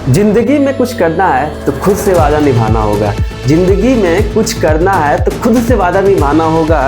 जिंदगी में कुछ करना है तो खुद से वादा निभाना होगा। जिंदगी में कुछ करना है तो खुद से वादा निभाना होगा।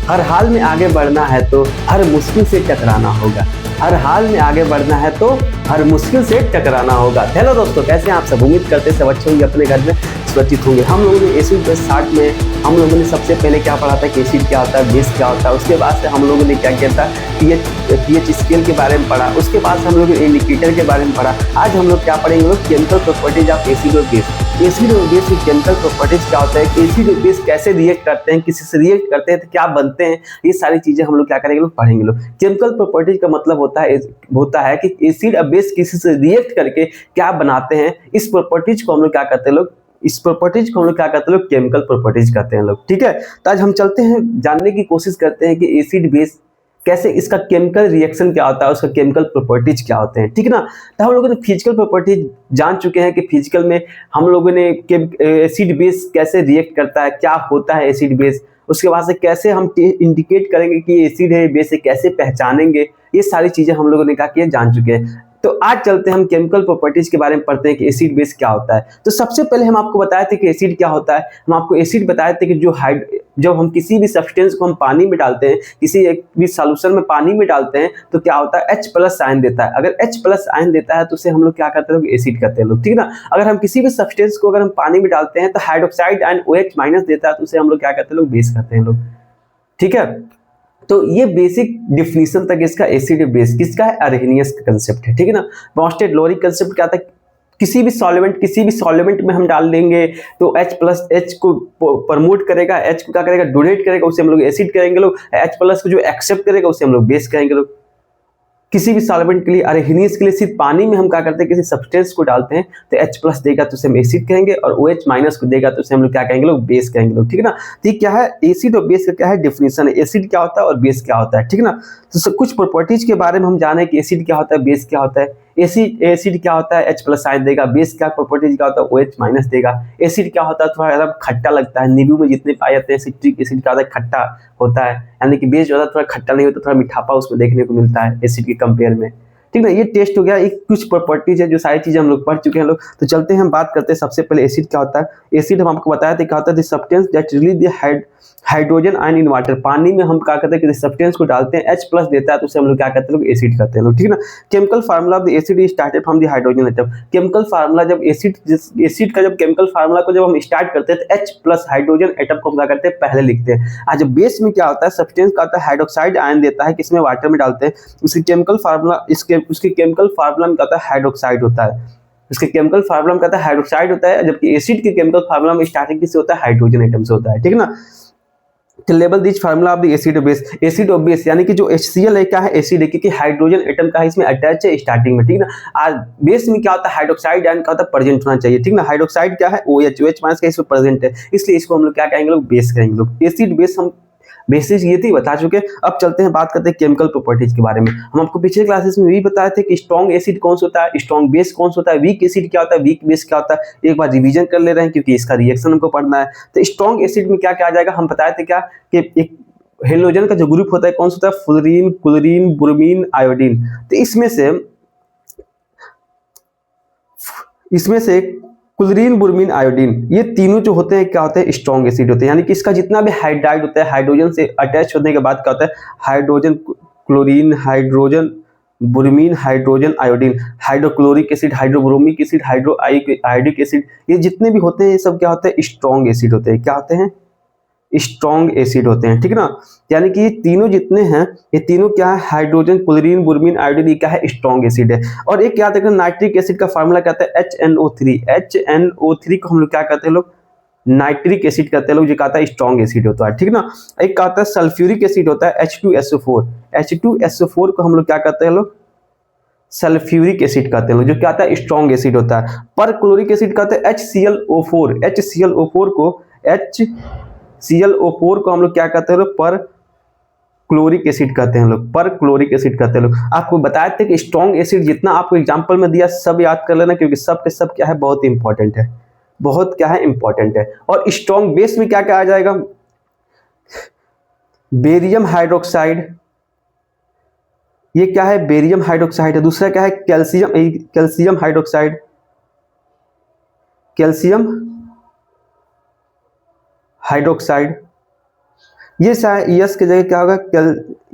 हर हाल में आगे बढ़ना है तो हर मुश्किल से टकराना होगा। हर हाल में आगे बढ़ना है तो हर मुश्किल से टकराना होगा। हेलो दोस्तों, कैसे हैं आप सब? उम्मीद करते हैं सब अच्छे होंगे, अपने घर में सुरक्षित होंगे। हम लोगों ने एसिड बेस 60 में हम लोगों ने सबसे पहले क्या पढ़ा था कि एसिड क्या होता है, बेस क्या होता है। उसके बाद से हम लोगों ने क्या किया था, पीएच स्केल के बारे में पढ़ा। उसके बाद हम लोग इंडिकेटर के बारे में पढ़ा। आज हम लोग क्या पढ़ेंगे, लोग केमिकल प्रॉपर्टीज ऑफ एसिड और बेस। एसिड और बेस की केमिकल प्रॉपर्टीज क्या होता है, एसिड और बेस कैसे रिएक्ट करते हैं, किसी से रिएक्ट करते हैं तो क्या बनते हैं, ये सारी चीजें हम लोग क्या करेंगे, लोग पढ़ेंगे। लोग केमिकल प्रॉपर्टीज का मतलब होता है कि एसिड और बेस किसी से रिएक्ट करके क्या बनाते हैं। इस प्रॉपर्टीज को हम लोग क्या करते हैं, लोग इस प्रॉपर्टीज को हम लोग क्या करते हैं, लोग केमिकल प्रॉपर्टीज कहते हैं लोग। ठीक है, तो आज हम चलते हैं, जानने की कोशिश करते हैं कि एसिड बेस कैसे, इसका केमिकल रिएक्शन क्या होता है, उसका केमिकल प्रॉपर्टीज क्या होते हैं। ठीक है ना। तो हम लोगों ने फिजिकल प्रॉपर्टीज जान चुके हैं कि फिजिकल में हम लोगों ने एसिड बेस कैसे रिएक्ट करता है, क्या होता है एसिड बेस। उसके बाद से कैसे हम इंडिकेट करेंगे कि एसिड है बेस है, कैसे पहचानेंगे, ये सारी चीजें हम लोगों ने क्या किया, जान चुके हैं। तो आज चलते हैं, हम केमिकल प्रॉपर्टीज के बारे में पढ़ते हैं कि एसिड बेस क्या होता है। तो सबसे पहले हम आपको बताए थे कि एसिड क्या होता है। हम आपको एसिड बताए थे कि जब हम किसी भी सब्सटेंस को हम पानी में डालते हैं, किसी एक भी सॉल्यूशन में पानी में डालते हैं, तो क्या होता है, H+ आयन देता है। अगर H+ आयन देता है तो उसे हम लोग क्या करते हैं, एसिड कहते हैं लोग। ठीक है ना। अगर हम किसी भी सब्सटेंस को अगर हम पानी में डालते हैं तो हाइड्रोक्साइड आयन OH- देता है तो उसे हम लोग क्या कहते हैं, लोग बेस कहते हैं लोग। ठीक है, तो ये बेसिक डिफिनीशन तक इसका एसिड बेस किसका है, अरहेनियस का कंसेप्ट है। ठीक है ना। बॉन्स्टेड लोरिक कंसेप्ट क्या था, किसी भी सॉल्वेंट में हम डाल देंगे तो H+ को प्रमोट करेगा, H को क्या करेगा, डोनेट करेगा, उसे हम लोग एसिड करेंगे लोग। H+ को जो एक्सेप्ट करेगा उसे हम लोग बेस कहेंगे लोग। किसी भी सॉल्वेंट के लिए, अरहेनियस के लिए सिर्फ पानी में हम क्या करते हैं, किसी सब्सटेंस को डालते हैं तो H+ देगा तो उसे हम एसिड कहेंगे, और OH- को देगा तो उसे हम लोग क्या कहेंगे, लोग बेस कहेंगे लोग। ठीक है ना। तो ये क्या है, एसिड और बेस का क्या है डिफिनीशन है, एसिड क्या होता है और बेस क्या होता है। ठीक है ना। तो कुछ प्रॉपर्टीज के बारे में हम जाने कि एसिड क्या होता है, बेस क्या होता है। एसिड क्या होता है, H+ आयन देगा। बेस क्या प्रॉपर्टीज क्या होता है, OH- देगा। एसिड क्या होता है, थोड़ा ज्यादा खट्टा लगता है। नींबू में जितने पाए जाते हैं सिट्रिक एसिड क्या होता है, खट्टा होता है। यानी कि बेस जो होता है थोड़ा खट्टा नहीं होता, थोड़ा मीठापा उसमें देखने को मिलता है एसिड के कंपेयर में। ठीक है, ये टेस्ट हो गया। एक कुछ प्रॉपर्टीज है, जो सारी चीजें हम लोग पढ़ चुके हैं लोग। तो चलते हैं, हम बात करते हैं सबसे पहले एसिड क्या होता है। एसिड हम आपको बताया था क्या होता है, substance that release the hydrogen ion in water. पानी में हम क्या करते हैं कि सब्सटेंस को डालते हैं, H+ देता है तो उसे हम लोग क्या कहते हैं, लोग एसिड कहते हैं लोग। ठीक है ना। Chemical formula of the acid is started from the hydrogen atom. Chemical formula जब एसिड का जब केमिकल फार्मूला को जब हम स्टार्ट करते हैं तो H+ हाइड्रोजन एटम को हम क्या करते हैं, पहले लिखते हैं। आज बेस में क्या होता है, सब्सटेंस का होता है हाइड्रोक्साइड आयन देता है, किसमें, वाटर में डालते हैं। उसके केमिकल फार्मूला उसके केमिकल फार्मूला में क्या होता है, हाइड्रोक्साइड होता है। इसके केमिकल फार्मूला में कहता है हाइड्रोक्साइड होता है, जबकि एसिड के केमिकल फार्मूला में स्टार्टिंग किससे होता है, हाइड्रोजन एटम से होता है। ठीक है ना। तो label this formula of the acid और बेस। एसिड और बेस यानी कि जो HCl है क्या है, एसिड है, क्योंकि हाइड्रोजन एटम का इसमें अटैच है स्टार्टिंग में। ठीक है ना। आज बेस में क्या होता है, हाइड्रोक्साइड आयन का होता है प्रेजेंट होना चाहिए। ठीक है ना। हाइड्रोक्साइड क्या है, OH- का इसमें प्रेजेंट है, इसलिए इसको हम लोग क्या कहेंगे, लोग बेस कहेंगे लोग। एसिड बेस हम बेसिस ये थी बता चुके। अब चलते हैं, बात करते हैं केमिकल प्रॉपर्टीज के बारे में। हम आपको पिछले क्लासेस में भी बताए थे कि स्ट्रॉन्ग एसिड कौन सा होता है, स्ट्रॉन्ग बेस कौन सा होता है, वीक एसिड क्या होता है, वीक बेस क्या होता है। एक बार रिवीजन कर ले रहे हैं क्योंकि इसका रिएक्शन हमको पढ़ना है। तो स्ट्रॉन्ग एसिड में क्या क्या आ जाएगा, हम बताए थे क्या कि एक हेलोजन का जो ग्रुप होता है कौन सा होता है, फ्लोरीन, क्लोरीन, ब्रोमीन, आयोडीन। तो इसमें से क्लोरीन, ब्रोमीन, आयोडीन, ये तीनों जो होते हैं क्या होते हैं, स्ट्रॉन्ग एसिड होते हैं। यानी कि इसका जितना भी हाइड्राइड होता है, हाइड्रोजन से अटैच होने के बाद क्या होता है, hydrogen chlorine, hydrogen bromine, hydrogen iodine, hydrochloric acid, hydrobromic acid, hydroiodic acid, ये जितने भी होते हैं ये सब क्या होते हैं, स्ट्रॉन्ग एसिड होते हैं। क्या होते हैं, स्ट्रॉन्ग एसिड होते हैं। ठीक है ना। यानी कि ये तीनों जितने हैं, ये तीनों क्या है, हाइड्रोजन, क्लोरीन, ब्रोमीन, आयोडीन, ये क्या है, स्ट्रॉन्ग एसिड है। और एक क्या देखो, नाइट्रिक एसिड का फार्मूला क्या होता है, HNO3। HNO3 को हम लोग क्या कहते हैं, लोग नाइट्रिक एसिड कहते हैं लोग, जो कहता है स्ट्रॉन्ग एसिड होता है। ठीक है ना। एक क्या होता है, सल्फ्यूरिक एसिड होता है, H2SO4। H2SO4 को हम लोग क्या कहते हैं, लोग सल्फ्यूरिक एसिड कहते हैं, जो क्या आता है, स्ट्रॉन्ग एसिड होता है। पर क्लोरिक एसिड कहते हैं HClO4। HClO4 को HClO4 को हम लोग क्या कहते हैं, लोग पर क्लोरिक एसिड कहते हैं लोग, पर क्लोरिक एसिड कहते हैं लोग। आपको बताए थे कि स्ट्रॉन्ग एसिड जितना आपको एग्जांपल में दिया सब याद कर लेना, क्योंकि सब के सब क्या है, बहुत इंपॉर्टेंट है, बहुत क्या है, इंपॉर्टेंट है। और स्ट्रॉन्ग बेस में क्या क्या आ जाएगा, बेरियम हाइड्रोक्साइड, ये क्या है, बेरियम हाइड्रोक्साइड है। दूसरा क्या है, कैल्शियम हाइड्रोक्साइड, कैल्शियम हाइड्रोक्साइड। ये यस की जगह क्या होगा,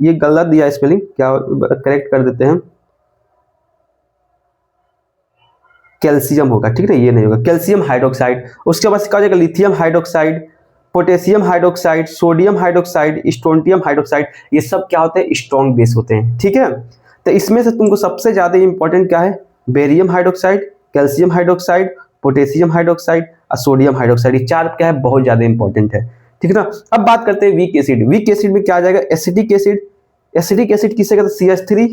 ये गलत दिया स्पेलिंग, क्या करेक्ट कर देते हैं, कैल्शियम होगा, ठीक है, ये नहीं होगा, कैल्शियम हाइड्रोक्साइड। उसके बाद क्या हो जाएगा, lithium hydroxide, potassium hydroxide, sodium hydroxide, strontium hydroxide, ये सब क्या होते हैं, स्ट्रॉन्ग बेस होते हैं, ठीक है। तो इसमें से तुमको सबसे ज्यादा इंपॉर्टेंट क्या है, barium hydroxide, calcium hydroxide, potassium hydroxide और सोडियम हाइड्रोक्साइड, ये चार क्या है, बहुत ज्यादा इंपॉर्टेंट है, ठीक है ना। अब बात करते हैं वीक एसिड। वीक एसिड में क्या आ जाएगा, एसिडिक एसिड। एसिडिक एसिड किसे कहते हैं, CH3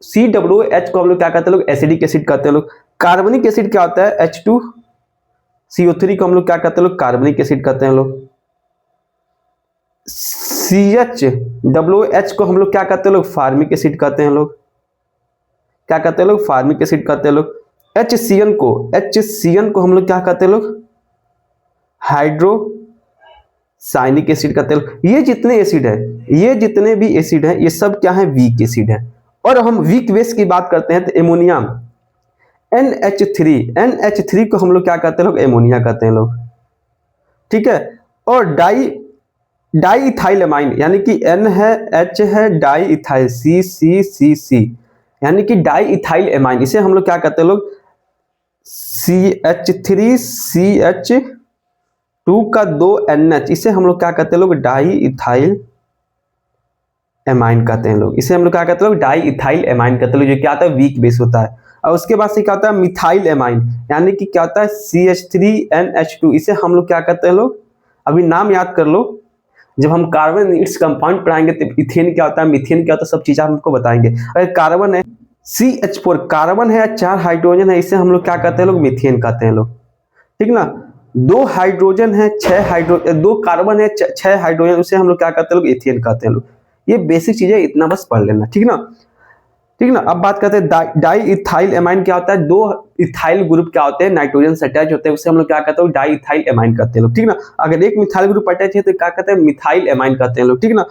COOH को हम लोग क्या कहते हैं लोग, एसिडिक एसिड कहते हैं लोग। कार्बनिक एसिड क्या होता है, H2CO3 को हम लोग क्या कहते हैं लोग, कार्बनिक एसिड कहते हैं लोग। CHOOH को हम लोग क्या कहते हैं लोग, फार्मिक एसिड कहते हैं लोग, क्या कहते हैं लोग, फार्मिक एसिड कहते हैं लोग। HCN को हम लोग क्या कहते हैं लोग, हाइड्रोसाइनिक एसिड कहते हैं लोग। ये जितने एसिड है, ये जितने भी एसिड है, ये सब क्या है, वीक एसिड है। और हम वीक बेस की बात करते हैं तो एमोनिया NH3 को हम लोग क्या कहते हैं लोग, एमोनिया कहते हैं लोग, ठीक है। और डाई इथाइल एमाइन, यानी कि N है, H है, डाई इथाइल C यानी कि डाई इथाइल एमाइन, इसे हम लोग क्या कहते हैं लोग, CH3CH2 का 2 NH, इसे हम लोग क्या कहते हैं लोग, डाई इथाइल एमाइन कहते हैं लोग। इसे हम लोग क्या कहते हैं लोग, डाई इथाइल एमाइन कहते हैं लोग, जो क्या होता है, वीक बेस होता है। और उसके बाद से क्या होता है, मिथाइल एमाइन, यानी कि क्या होता है, CH3NH2, इसे हम लोग क्या कहते हैं लोग, अभी नाम याद कर लो, जब हम कार्बन इट्स कंपाउंड पढ़ाएंगे तो इथेन क्या होता है, मीथेन क्या होता है, सब चीजें हमको बताएंगे। अगर कार्बन है CH4, कार्बन है, 4 हाइड्रोजन है, इसे हम लोग क्या कहते हैं लोग, मीथेन कहते हैं लोग, ठीक ना। 2 हाइड्रोजन है, 2 कार्बन है, 6 हाइड्रोजन, उसे हम लोग क्या कहते हैं लोग, इथेन कहते हैं लोग। ये बेसिक चीजें इतना बस पढ़ लेना, ठीक ना, ठीक ना। अब बात करते हैं डाई इथाइल एमाइन क्या होता है, 2 इथाइल ग्रुप क्या होते हैं, नाइट्रोजन से अटैच होते हैं, उसे हम लोग क्या कहते हैं, डाई इथाइल एमाइन कहते हैं लोग, ठीक ना। अगर एक मिथाइल ग्रुप अटैच है तो क्या कहते हैं, मिथाइल एमाइन कहते हैं लोग, ठीक ना।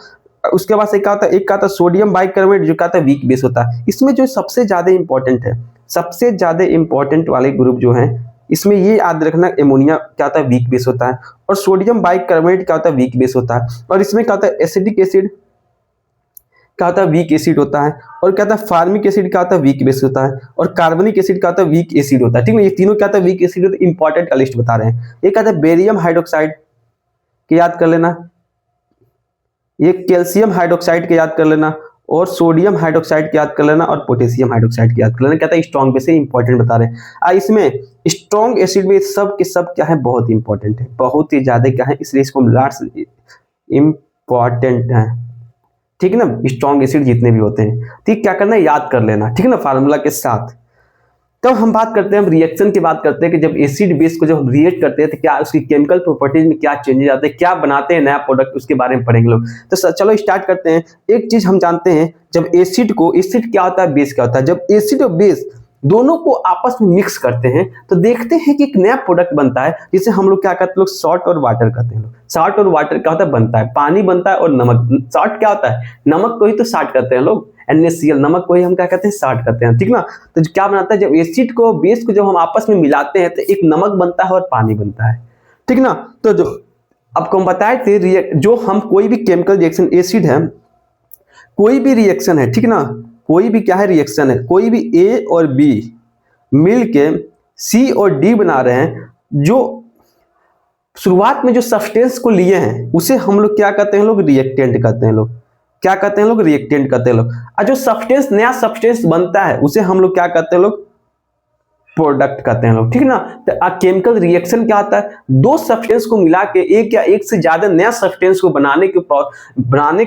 उसके बाद से क्या होता है, एक का होता है सोडियम बाइकार्बोनेट, जो क्या होता है, वीक बेस होता है। इसमें जो सबसे ज्यादा इंपॉर्टेंट है, सबसे ज्यादा इंपॉर्टेंट वाले ग्रुप जो है, इसमें ये याद रखना, एमोनिया क्या होता है, वीक बेस होता है, और सोडियम बाइकार्बोनेट क्या होता है, वीक बेस होता है। और इसमें क्या होता है, एसिडिक एसिड क्या होता है, वीक एसिड होता है। और क्या होता है, फार्मिक एसिड क्या होता है, वीक बेस होता है। और कार्बनिक एसिड क्या होता है, वीक एसिड होता है, ठीक है। ये तीनों क्या होता है, वीक एसिड होता है। इंपॉर्टेंट का लिस्ट बता रहे हैं। एक आता है बेरियम हाइड्रोक्साइड के याद कर लेना, ये कैल्शियम हाइड्रोक्साइड के याद कर लेना, और सोडियम हाइड्रोक्साइड के याद कर लेना, और पोटेशियम हाइड्रोक्साइड के याद कर लेना। क्या है, स्ट्रॉन्ग बेस है, इंपॉर्टेंट बता रहे हैं। इसमें स्ट्रॉन्ग एसिड में सब के सब क्या है, बहुत इंपॉर्टेंट है, बहुत ही ज्यादा क्या है, इसलिए इसको लास्ट इंपॉर्टेंट है, ठीक है ना। स्ट्रॉन्ग एसिड जितने भी होते हैं, ठीक, क्या करना है, याद कर लेना, ठीक है ना, फार्मूला के साथ। तब हम बात करते हैं, हम रिएक्शन की बात करते हैं कि जब एसिड बेस को जब हम रिएक्ट करते हैं तो क्या उसकी केमिकल प्रॉपर्टीज में क्या चेंजेस आते हैं, क्या बनाते हैं नया प्रोडक्ट, उसके बारे में पढ़ेंगे लोग। तो चलो स्टार्ट करते हैं। एक चीज हम जानते हैं, जब एसिड क्या होता है, बेस क्या होता है, जब एसिड और बेस दोनों को आपस में मिक्स करते हैं तो देखते हैं कि एक नया प्रोडक्ट बनता है, जिसे हम लोग क्या कहते हैं लोग, सॉल्ट और वाटर कहते हैं लोग। सॉल्ट और वाटर क्या होता है, बनता है, पानी बनता है और नमक। सॉल्ट क्या होता है, नमक को ही तो सॉल्ट करते हैं लोग, NaCl, नमक को ही हम क्या कहते हैं, सॉल्ट करते हैं, ठीक ना। तो क्या बनाता है, जब एसिड को बेस को जब हम आपस में मिलाते हैं तो एक नमक बनता है और पानी बनता है, ठीक ना। तो जो आपको हम बताए थे, जो हम कोई भी केमिकल रिएक्शन, एसिड है, कोई भी रिएक्शन है, ठीक ना, कोई भी क्या है, रिएक्शन है, कोई भी A और B मिलके C और D बना रहे हैं, जो शुरुआत में जो सब्सटेंस को लिए हैं उसे हम लोग क्या कहते हैं लोग, रिएक्टेंट कहते हैं लोग। क्या कहते हैं लोग, रिएक्टेंट कहते हैं लोग। और जो सब्सटेंस, नया सब्सटेंस बनता है उसे हम लोग क्या कहते हैं लोग, प्रोडक्ट कहते हैं लोग, ठीक ना। तो केमिकल रिएक्शन क्या होता है, 2 सब्सटेंस को मिला के एक या एक से ज्यादा नया सब्सटेंस को बनाने के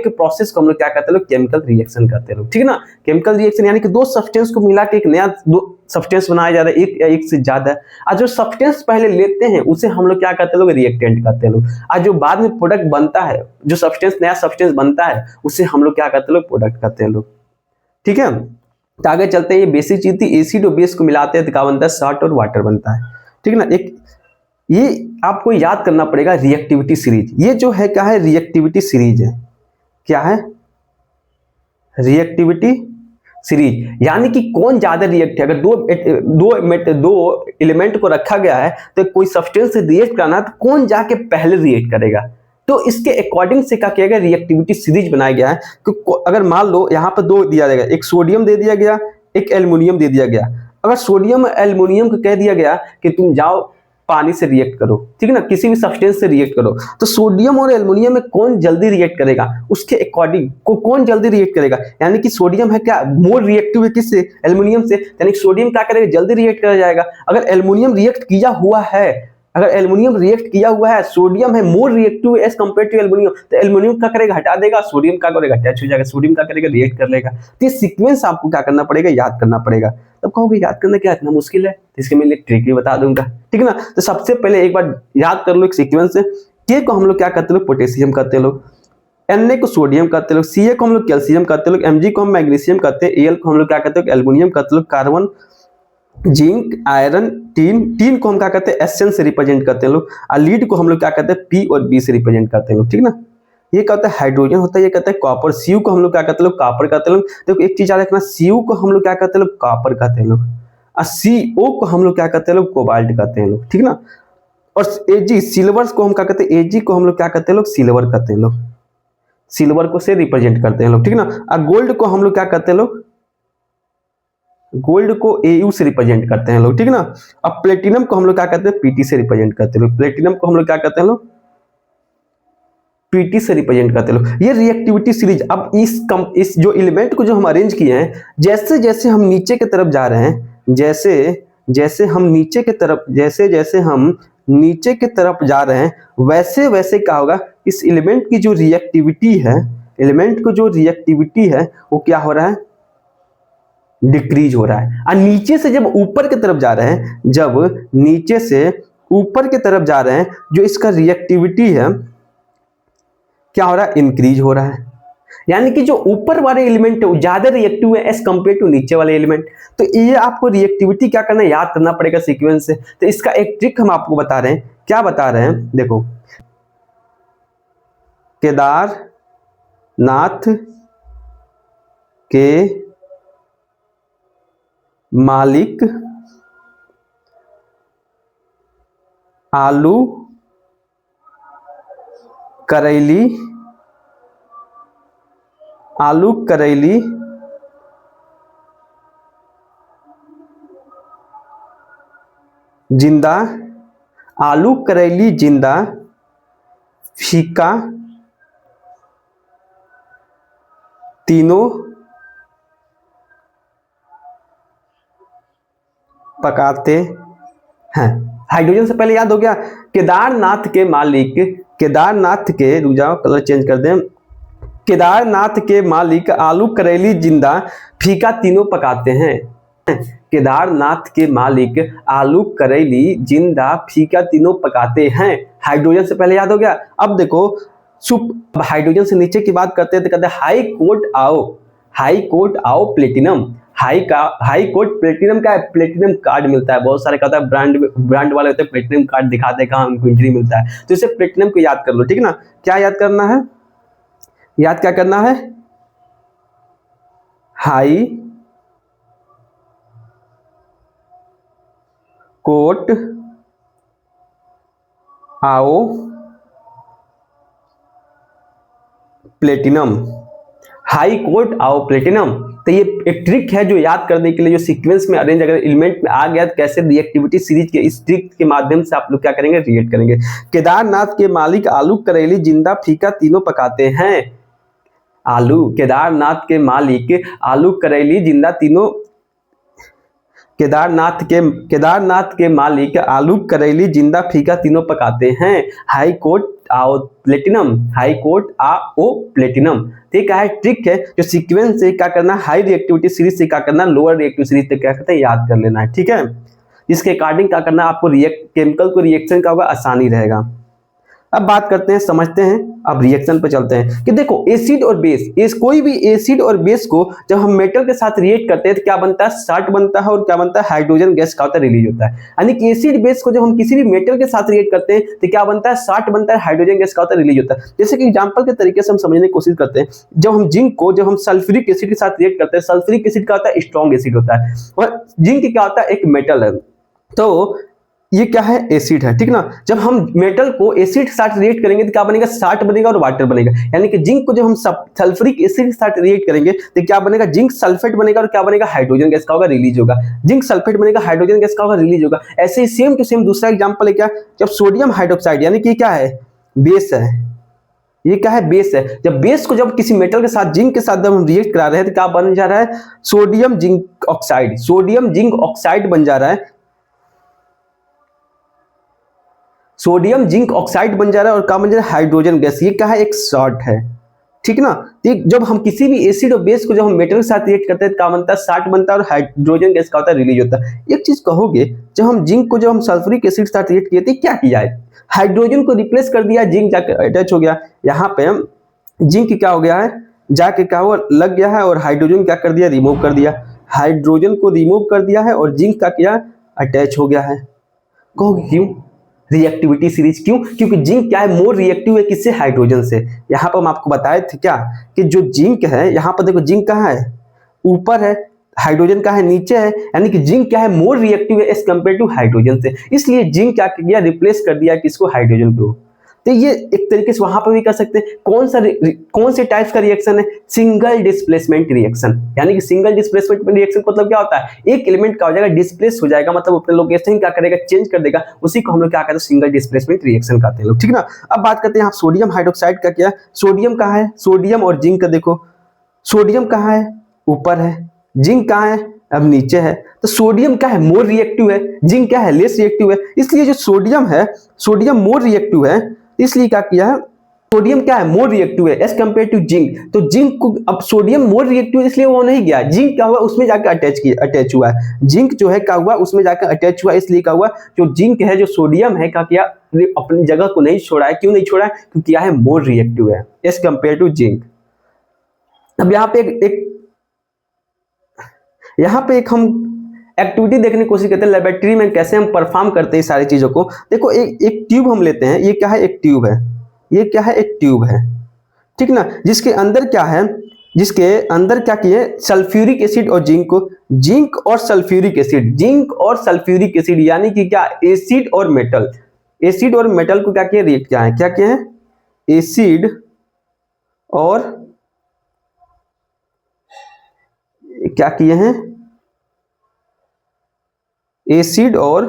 प्रोसेस को हम लोग क्या कहते हैं लोग, केमिकल रिएक्शन कहते हैं लोग, ठीक ना। केमिकल रिएक्शन यानी कि 2 सब्सटेंस को मिला के एक नया 2 सब्सटेंस बनाया जा रहा है, एक या एक से ज्यादा। और जो सब्सटेंस पहले लेते हैं उसे हम लोग क्या कहते हैं लोग, रिएक्टेंट कहते हैं लोग। और जो बाद में प्रोडक्ट बनता है, जो सब्सटेंस, नया सब्सटेंस बनता है, उसे हम लोग क्या कहते हैं लोग, प्रोडक्ट कहते हैं लोग, ठीक है। तो आगे चलते हैं, ये बेसिक चीज थी। एसिड और बेस को मिलाते हैं तो क्या बनता है, सॉल्ट और वाटर बनता है, ठीक है ना। एक ये आपको याद करना पड़ेगा, रिएक्टिविटी सीरीज। ये जो है क्या है, रिएक्टिविटी सीरीज है। क्या है, रिएक्टिविटी सीरीज, यानी कि कौन ज्यादा रिएक्ट है। अगर दो एलिमेंट को रखा गया है तो कोई सब्सटेंस से रिएक्ट करना है तो कौन जाके पहले रिएक्ट करेगा, तो इसके अकॉर्डिंग से क्या किया गया, रिएक्टिविटी सीरीज बनाया गया है। कि अगर मान लो यहाँ पर दो दिया जाएगा, एक सोडियम दे दिया गया, एक एल्युमिनियम दे दिया गया। अगर सोडियम एल्युमिनियम को कह दिया गया कि तुम जाओ पानी से रिएक्ट करो, ठीक है ना, किसी भी सब्सटेंस से रिएक्ट करो, तो सोडियम और एल्युमिनियम में कौन जल्दी रिएक्ट करेगा, उसके अकॉर्डिंग कौन जल्दी रिएक्ट करेगा। यानी कि सोडियम है क्या, मोर रिएक्टिव है किससे, एल्युमिनियम से, यानी सोडियम क्या करेगा, जल्दी रिएक्ट कर जाएगा। अगर एल्युमिनियम रिएक्ट किया हुआ है, अगर एल्युमिनियम रिएक्ट किया हुआ है, सोडियम है more reactive as compared to aluminium, तो एल्युमिनियम क्या करेगा, हटा देगा, सोडियम क्या करेगा, अटैच हो जाएगा, सोडियम क्या करेगा, रिएक्ट कर लेगा। तो ये सीक्वेंस आपको क्या करना पड़ेगा, याद करना पड़ेगा। तब कहोगे याद करना क्या इतना मुश्किल है, तो इसके मैं एक ट्रिक भी बता दूंगा, ठीक है ना। तो सबसे पहले एक बार याद कर लो एक सीक्वेंस से, के को हम लोग क्या करते लोग, पोटेशियम करते हैं लोग, Na को सोडियम करते लोग, Ca को हम लोग कैल्शियम करते लोग, Mg को हम मैग्नीशियम करते हैं, Al को हम लोग क्या करते हैं, एल्युमिनियम करते लोग, कार्बन, जिंक, आयरन, टीन को हम क्या करते हैं, एसएन से रिप्रेजेंट करते हैं लोग, और लीड को हम लोग क्या करते हैं, पी और बी से रिप्रेजेंट करते हैं लोग, ठीक ना। ये क्या होता है, हाइड्रोजन होता है, ये कहते हैं कॉपर। सीयू को हम लोग क्या करते हैं लोग, कॉपर कहते हैं लोग। देखो एक चीज याद रखना, सीयू को हम लोग क्या कहते हैं लोग, कॉपर कहते हैं लोग, और सीओ को हम लोग क्या कहते हैं लोग, कोबाल्ट कहते हैं लोग, ठीक ना। और एजी सिल्वर को हम क्या कहते हैं, एजी को हम लोग क्या कहते हैं लोग, सिल्वर कहते हैं लोग, सिल्वर को से रिप्रेजेंट करते हैं लोग, ठीक ना। और गोल्ड को हम लोग क्या कहते हैं लोग, गोल्ड को एयू से रिप्रेजेंट करते हैं लोग, ठीक ना। अब प्लेटिनम को हम लोग क्या कहते हैं, पीटी से रिप्रेजेंट करते हैं लोग, प्लेटिनम को हम लोग क्या कहते हैं लोग, पीटी से रिप्रेजेंट करते हैं लोग। ये रिएक्टिविटी सीरीज। अब इस जो एलिमेंट को जो हम अरेंज किए हैं, जैसे जैसे हम नीचे की तरफ जा रहे हैं, जैसे जैसे हम नीचे की तरफ जा रहे हैं, वैसे वैसे क्या होगा, इस एलिमेंट की जो रिएक्टिविटी है, एलिमेंट को जो रिएक्टिविटी है वो क्या हो रहा है, डिक्रीज हो रहा है। और नीचे से जब ऊपर की तरफ जा रहे हैं, जब नीचे से ऊपर की तरफ जा रहे हैं, जो इसका रिएक्टिविटी है क्या हो रहा है, इंक्रीज हो रहा है। यानी कि जो ऊपर वाले एलिमेंट है वो ज्यादा रिएक्टिव है एज कंपेयर टू नीचे वाले एलिमेंट। तो ये आपको रिएक्टिविटी क्या करना है, याद करना पड़ेगा सीक्वेंस से। तो इसका एक ट्रिक हम आपको बता रहे हैं। क्या बता रहे हैं, देखो, केदारनाथ के मालिक आलू करेली जिंदा, आलू करेली जिंदा, फीका तीनों पकाते हैं। हाइड्रोजन से पहले याद हो गया, केदारनाथ के मालिक, केदारनाथ के, रुक जाओ कलर चेंज कर दें, केदारनाथ के मालिक आलू करेली जिंदा फीका तीनों पकाते हैं। केदारनाथ के मालिक आलू करेली जिंदा फीका तीनों पकाते हैं। हाइड्रोजन से पहले याद हो गया। अब देखो हाइड्रोजन से नीचे की बात करते हैं तो कहते हैं हाई कोर्ट आओ प्लेटिनम। हाई कोर्ट प्लेटिनम का है, प्लेटिनम कार्ड मिलता है। बहुत सारे कहता है ब्रांड वाले होते हैं, प्लेटिनम कार्ड दिखाते हैं कहाँ हमको इंट्री मिलता है। तो इसे प्लेटिनम को याद कर लो, ठीक है ना। क्या याद करना है, याद क्या करना है, हाई कोर्ट आओ प्लेटिनम, हाई कोर्ट आओ प्लेटिनम। तो ये एक ट्रिक है जो याद करने के लिए, जो सीक्वेंस में अरेंज अगर एलिमेंट में आ गया तो कैसे रिएक्टिविटी सीरीज के इस ट्रिक के माध्यम से आप लोग क्या करेंगे, रिएक्ट करेंगे। केदारनाथ के मालिक आलू करेली जिंदा फीका तीनों पकाते हैं। केदारनाथ के मालिक आलू करेली जिंदा तीनों, केदारनाथ के मालिक आलू करेली जिंदा फीका तीनों पकाते हैं। हाई कोर्ट आओ प्लेटिनम। ठीक है, ट्रिक है जो सीक्वेंस से क्या करना, हाई रिएक्टिविटी सीरीज से क्या करना, लोअर रिएक्टिव सीरीज से क्या करते हैं, याद कर लेना है। ठीक है, इसके अकॉर्डिंग क्या करना, आपको केमिकल को रिएक्शन का होगा, आसानी रहेगा। अब बात करते हैं, समझते हैं, अब रिएक्शन पे चलते हैं कि देखो एसिड और बेस, कोई भी एसिड और बेस को जब हम मेटल के साथ रिएक्ट करते हैं तो क्या बनता है, साल्ट बनता है, और क्या बनता है, हाइड्रोजन गैस का होता है, रिलीज होता है। यानी कि एसिड बेस को जब हम किसी भी मेटल के साथ रिएक्ट करते हैं तो क्या बनता है, साल्ट बनता है, हाइड्रोजन गैस का होता है, रिलीज होता है। जैसे कि एग्जांपल के तरीके से हम समझने की कोशिश करते हैं, जब हम जिंक को जब हम सल्फ्यूरिक एसिड के साथ रिएक्ट करते हैं, सल्फ्यूरिक एसिड का होता है स्ट्रॉन्ग एसिड होता है, और जिंक क्या होता है, एक मेटल है। तो ये क्या है, एसिड है, ठीक ना। जब हम मेटल को एसिड के साथ रिएक्ट करेंगे तो क्या बनेगा, साल्ट बनेगा और वाटर बनेगा। यानी कि जिंक को जब हम सल्फ्यूरिक एसिड के साथ रिएक्ट करेंगे तो क्या बनेगा, जिंक सल्फेट बनेगा, और क्या बनेगा, हाइड्रोजन गैस का होगा, रिलीज होगा। जिंक सल्फेट बनेगा, हाइड्रोजन गैस का होगा, रिलीज होगा। ऐसे ही सेम टू सेम दूसरा एग्जांपल है क्या, जब सोडियम हाइड्रोक्साइड, यानी कि क्या है, बेस है, ये क्या है, बेस है। जब बेस को जब किसी मेटल के साथ, जिंक के साथ जब हम रिएक्ट करा रहे हैं तो क्या बन जा रहा है, sodium zinc oxide, sodium zinc oxide बन जा रहा है, सोडियम जिंक ऑक्साइड बन जा रहा है, और क्या बन जा रहा है, हाइड्रोजन गैस। ये क्या है, एक सॉल्ट है, ठीक ना। जब हम किसी भी एसिड और बेस को जब हम मेटल के साथ रिएक्ट करते हैं तो क्या बनता है, साल्ट बनता है, और हाइड्रोजन गैस का होता है, रिलीज होता है। एक चीज कहोगे, जब हम जिंक को जब हम सल्फ्यूरिक एसिड के साथ रिएक्ट किए थे, क्या किया है, हाइड्रोजन को रिप्लेस कर दिया, जिंक जाकर अटैच हो गया। यहाँ पे हम जिंक क्या हो गया है, जाके क्या हुआ, लग गया है, और हाइड्रोजन क्या कर दिया, रिमूव कर दिया, हाइड्रोजन को रिमूव कर दिया है, और जिंक का क्या, अटैच हो गया है। कहोगे क्यों, रिएक्टिविटी सीरीज, क्यों, क्योंकि जिंक क्या है, मोर रिएक्टिव है किससे, हाइड्रोजन से। यहाँ पर हम आपको बताए थे क्या कि जो जिंक है, यहाँ पर देखो जिंक कहाँ है, ऊपर है, हाइड्रोजन का है नीचे है। यानी कि जिंक क्या है, मोर रिएक्टिव है एज कंपेयर टू हाइड्रोजन से, इसलिए जिंक क्या किया, रिप्लेस कर दिया किसको, हाइड्रोजन को। तो ये एक तरीके से वहां पर भी कर सकते हैं। कौन से टाइप्स का रिएक्शन है, सिंगल डिस्प्लेसमेंट रिएक्शन। यानी कि सिंगल डिस्प्लेसमेंट रिएक्शन मतलब क्या होता है, एक एलिमेंट क्या हो जाएगा, डिस्प्लेस हो जाएगा, मतलब अपने लोकेशन क्या करेगा, चेंज कर देगा, उसी को हम लोग क्या कहते हैं, सिंगल डिस्प्लेसमेंट रिएक्शन कहते हैं लोग, ठीक ना। अब बात करते हैं यहाँ सोडियम हाइड्रोक्साइड का, क्या सोडियम कहाँ है, सोडियम और जिंक का देखो, सोडियम कहाँ है, ऊपर है, जिंक कहाँ है, अब नीचे है। तो सोडियम क्या है, मोर रिएक्टिव है, जिंक क्या है, लेस रिएक्टिव है। इसलिए जो सोडियम है, सोडियम मोर रिएक्टिव है, इसलिए क्या किया है, सोडियम क्या है, मोर रिएक्टिव है एज कंपेयर टू जिंक। तो जिंक को, अब सोडियम मोर रिएक्टिव इसलिए वो नहीं गया, जिंक क्या हुआ, उसमें जाकर अटैच हुआ है, जिंक जो है क्या हुआ, उसमें जाकर अटैच हुआ, इसलिए क्या हुआ, जो जिंक है, जो सोडियम है, क्या किया, अपनी जगह को नहीं छोड़ा है। क्यों नहीं छोड़ा है, क्योंकि क्या है, मोर रिएक्टिव है एज कंपेयर टू जिंक। अब यहाँ पे एक हम एक्टिविटी देखने की कोशिश करते हैं, लेबोरेटरी में कैसे हम परफॉर्म करते हैं सारी चीजों को। देखो एक ट्यूब हम लेते हैं, ये क्या है, एक ट्यूब है, ये क्या है, एक ट्यूब है, ठीक ना। जिसके अंदर क्या है, जिसके अंदर क्या किए, सल्फ्यूरिक एसिड और जिंक को, जिंक और सल्फ्यूरिक एसिड, जिंक और सल्फ्यूरिक एसिड, यानी कि क्या, एसिड और मेटल, एसिड और मेटल को क्या किया, रिएक्ट किया है, क्या किए हैं, एसिड और क्या किए हैं, एसिड और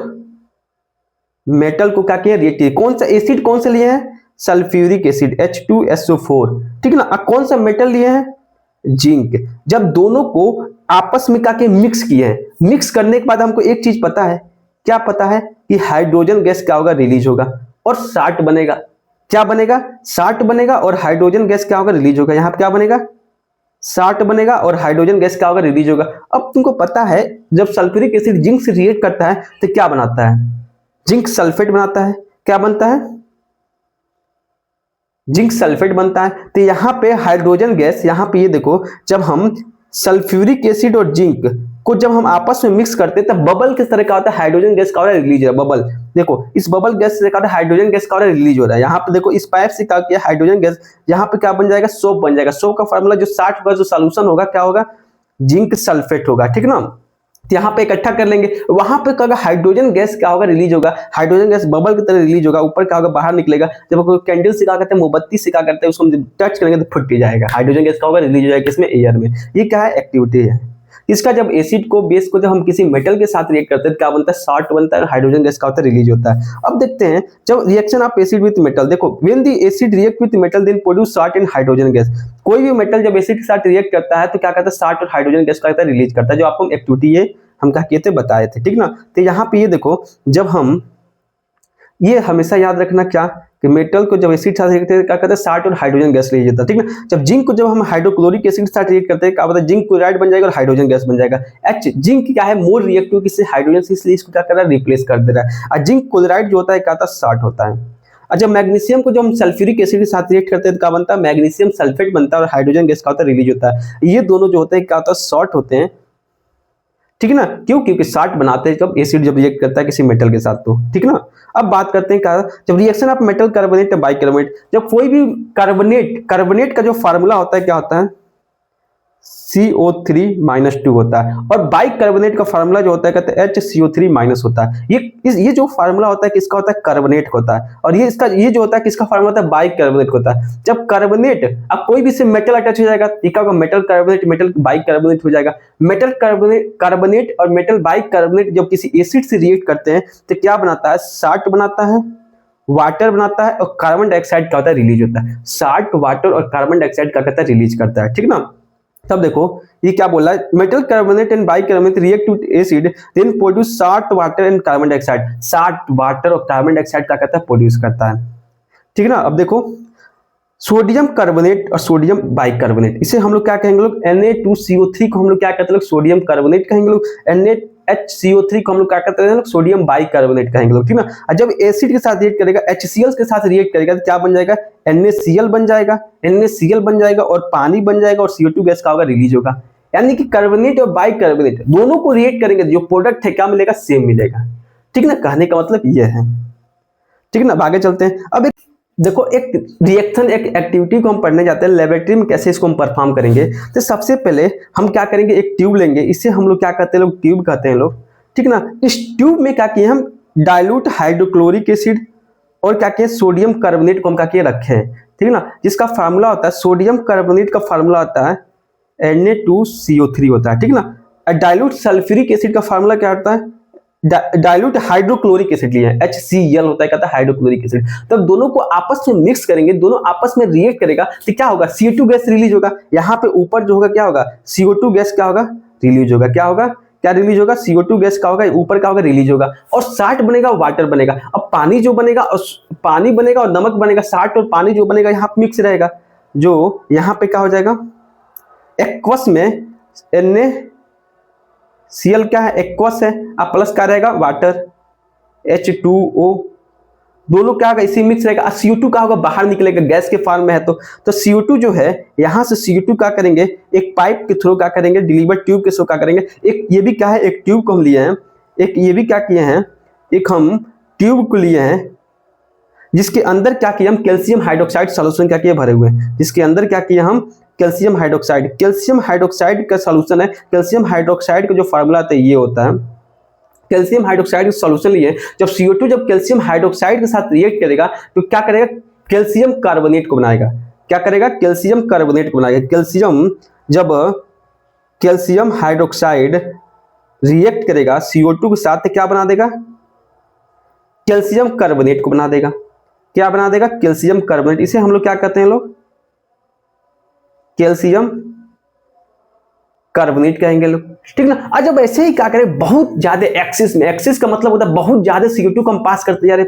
मेटल को क्या किया, रिएक्ट किया। कौन सा एसिड कौन सा लिए हैं, सल्फ्यूरिक एसिड H2SO4, ठीक ना। कौन सा मेटल लिए हैं, जिंक। जब दोनों को आपस में क्या मिक्स किए हैं, मिक्स करने के बाद हमको एक चीज पता है, क्या पता है, कि हाइड्रोजन गैस क्या होगा, रिलीज होगा, और साल्ट बनेगा। क्या बनेगा, साल्ट बनेगा, और हाइड्रोजन गैस क्या होगा, रिलीज होगा। यहाँ पे क्या बनेगा, साल्ट बनेगा, और हाइड्रोजन गैस क्या होगा, रिलीज होगा। अब तुमको पता है, जब सल्फ्यूरिक एसिड जिंक से रिएक्ट करता है तो क्या बनाता है, जिंक सल्फेट बनाता है। क्या बनता है, जिंक सल्फेट बनता है। तो यहाँ पे हाइड्रोजन गैस, यहाँ पे ये देखो, जब हम सल्फ्यूरिक एसिड और जिंक को जब हम आपस में मिक्स करते हैं तब बबल किस तरह का होता है, हाइड्रोजन गैस का रिलीज हो रहा है, बबल। देखो इस बबल गैस से क्या हाइड्रोजन गैस का रिलीज हो रहा है। यहाँ पे देखो इस पाइप से क्या किया, हाइड्रोजन गैस, यहाँ पे क्या बन जाएगा, सोप बन जाएगा। सोप का फार्मूला जो 60 होगा, जो सॉल्यूशन होगा, क्या होगा, जिंक सल्फेट होगा, ठीक ना। यहाँ पे इकट्ठा कर लेंगे, वहां पे क्या होगा, हाइड्रोजन गैस क्या होगा, रिलीज होगा। हाइड्रोजन गैस बबल की तरह रिलीज होगा, ऊपर क्या होगा, बाहर निकलेगा। जब कोई कैंडल से क्या करते हैं, मोमबत्ती से क्या करते हैं, उसको हम टच करेंगे तो फट जाएगा, हाइड्रोजन गैस का होगा, रिलीज हो जाएगा, किसमें, एयर में। ये क्या है, एक्टिविटी है इसका। जब एसिड को, बेस को जब हम किसी मेटल के साथ रिएक्ट करते हैं क्या बनता है, साल्ट बनता है, हाइड्रोजन गैस का होता है, रिलीज होता है। अब देखते हैं जब reaction of acid with metal, देखो when the acid react with metal then produce salt and hydrogen gas. कोई भी मेटल जब एसिड के साथ रिएक्ट करता है तो क्या करता है, साल्ट और हाइड्रोजन गैस का रिलीज करता है, जो आपको एक्टिविटी ये हम क्या किए थे, बताए थे, ठीक ना। तो यहाँ पे ये देखो, जब हम ये हमेशा याद रखना क्या, कि मेटल को जब एसिड के साथ रिएक्ट करते हैं क्या करते हैं, साल्ट और हाइड्रोजन गैस रिलीज होता है, ठीक ना। जब जिंक को जब हम हाइड्रोक्लोरिक एसिड के साथ रिएक्ट करते हैं क्या होता है, जिंक क्लोराइड बन जाएगा और हाइड्रोजन गैस बन जाएगा। जिंक क्या है, मोर रिएक्टिव किससे, हाइड्रोजन से, इसलिए इसको क्या कर रहा है, रिप्लेस कर दे रहा है। और जिंक क्लोराइड जो होता है क्या होता है, साल्ट होता है। अच्छा, मैग्नीशियम को जो हम सल्फ्यूरिक एसिड के साथ रिएक्ट करते हैं तो क्या बनता है, मैग्नीशियम सल्फेट बनता है और हाइड्रोजन गैस का होता है रिलीज होता है। ये दोनों जो होते हैं क्या होता है, शॉर्ट होते हैं, ठीक है ना, क्यों, क्योंकि शॉर्ट बनाते हैं जब एसिड जब रिएक्ट करता है किसी मेटल के साथ, तो ठीक है ना। अब बात करते हैं क्या, जब reaction of metal carbonate bicarbonate, जब कोई भी कार्बोनेट का जो फार्मूला होता है क्या होता है, CO3-2 होता है, और बाइकार्बोनेट का फार्मूला जो होता है कहते हैं HCO3- होता है। ये जो फार्मूला होता है किसका होता है, कार्बोनेट का होता है, और ये जो होता है किसका फार्मूला होता है, बाइकार्बोनेट का होता है। जब कार्बोनेट अब कोई भी से मेटल अटैच हो जाएगा, ठीक है, मेटल कार्बोनेट मेटल बाइकार्बोनेट हो जाएगा। मेटल कार्बोनेट और मेटल बाइकार्बोनेट जब किसी एसिड से रिएक्ट करते हैं तो क्या बनाता है, साल्ट बनाता है, वाटर बनाता है, और कार्बन डाइऑक्साइड क्या होता है, रिलीज होता है। साल्ट, वाटर और कार्बन डाइऑक्साइड क्या करता है, रिलीज करता है, ठीक ना। तब देखो ये क्या बोल रहा है, metal carbonate and bicarbonate react with acid then produce salt, water and carbon dioxide. Salt, water और कार्बन डाइऑक्साइड क्या करता है, प्रोड्यूस करता है, ठीक है ना। अब देखो सोडियम कार्बोनेट और सोडियम बाइकार्बोनेट, इसे हम लोग क्या कहेंगे, लोग Na2CO3 को हम लोग क्या कहते हैं, लोग सोडियम कार्बोनेट कहेंगे, लोग NaHCO3 को हम लोग क्या कहते हैं, लोग सोडियम बाइकार्बोनेट कहेंगे, लोग ठीक ना। और जब एसिड के साथ रिएक्ट करेगा, HCl के साथ रिएक्ट करेगा तो क्या बन जाएगा, NaCl बन जाएगा, NaCl बन जाएगा और पानी बन जाएगा, और CO2 गैस का होगा, रिलीज होगा। यानी कि कार्बोनेट और बाइकार्बोनेट दोनों को रिएक्ट करेंगे, जो प्रोडक्ट है क्या मिलेगा, सेम मिलेगा, ठीक ना। कहने का मतलब यह है, ठीक है ना। अब आगे चलते हैं। अब देखो एक रिएक्शन, एक एक्टिविटी को हम पढ़ने जाते हैं, लेबोरेटरी में कैसे इसको हम परफॉर्म करेंगे। तो सबसे पहले हम क्या करेंगे, एक ट्यूब लेंगे, इसे हम लोग क्या कहते हैं, लोग ट्यूब कहते हैं लोग, ठीक ना। इस ट्यूब में क्या किए हम, डाइल्यूट हाइड्रोक्लोरिक एसिड और क्या किए, सोडियम कार्बोनेट को हम क्या किए, रखे हैं, ठीक है ना। जिसका फार्मूला होता है, सोडियम कार्बोनेट का फार्मूला होता है Na2CO3 होता है, ठीक ना। डाइल्यूट सल्फ्यूरिक एसिड का फार्मूला क्या होता है, डाइल्यूट हाइड्रोक्लोरिक एसिड लिए HCl होता है, कहता है हाइड्रोक्लोरिक एसिड। तो दोनों को आपस में मिक्स करेंगे, दोनों आपस में रिएक्ट करेगा तो क्या होगा, CO2 गैस रिलीज होगा। यहाँ पे ऊपर जो होगा क्या होगा, CO2 गैस क्या होगा, रिलीज होगा। क्या होगा, क्या रिलीज होगा, CO2 गैस का होगा, ऊपर का होगा, रिलीज होगा, और साल्ट बनेगा, वाटर बनेगा। अब पानी जो बनेगा, और पानी बनेगा और नमक बनेगा, साल्ट और पानी जो बनेगा यहाँ पे मिक्स रहेगा, जो यहाँ पे क्या हो जाएगा, एक्वस में NaCl क्या है, एक्वस है, अब प्लस क्या रहेगा, वाटर H2O, दोनों क्या होगा, इसी मिक्स रहेगा। CO2 का होगा, बाहर निकलेगा, गैस के फॉर्म में है तो CO2 जो है यहाँ से CO2 क्या करेंगे, एक पाइप के थ्रू क्या करेंगे, डिलीवर ट्यूब के थ्रू क्या करेंगे, एक ये भी क्या है, एक ट्यूब को हम लिए हैं, एक ये भी क्या किए हैं, एक हम ट्यूब को लिए हैं, जिसके अंदर क्या किया हम, कैल्शियम हाइड्रोक्साइड सॉल्यूशन क्या किए, भरे हुए हैं, जिसके अंदर क्या किया हम, कैल्शियम हाइड्रोक्साइड का सॉल्यूशन है। कैल्शियम हाइड्रोक्साइड का जो फार्मूला आता है ये होता है, कैल्शियम हाइड्रोक्साइड का सॉल्यूशन लिए, जब CO2 जब कैल्शियम हाइड्रोक्साइड के साथ रिएक्ट करेगा तो क्या करेगा, कैल्शियम कार्बोनेट को बनाएगा। क्या करेगा, कैल्शियम कार्बोनेट को बनाएगा। जब कैल्शियम हाइड्रोक्साइड रिएक्ट करेगा CO2 के साथ तो क्या बना देगा, कैल्शियम कार्बोनेट को बना देगा। क्या बना देगा, कैल्शियम कार्बोनेट। इसे हम लोग क्या कहते हैं, लोग कैल्शियम कार्बोनेट कहेंगे लोग, ठीक ना। आज जब ऐसे ही क्या करें, बहुत ज्यादा एक्सिस का मतलब होता है बहुत ज्यादा CO2 को हम पास करते जा रहे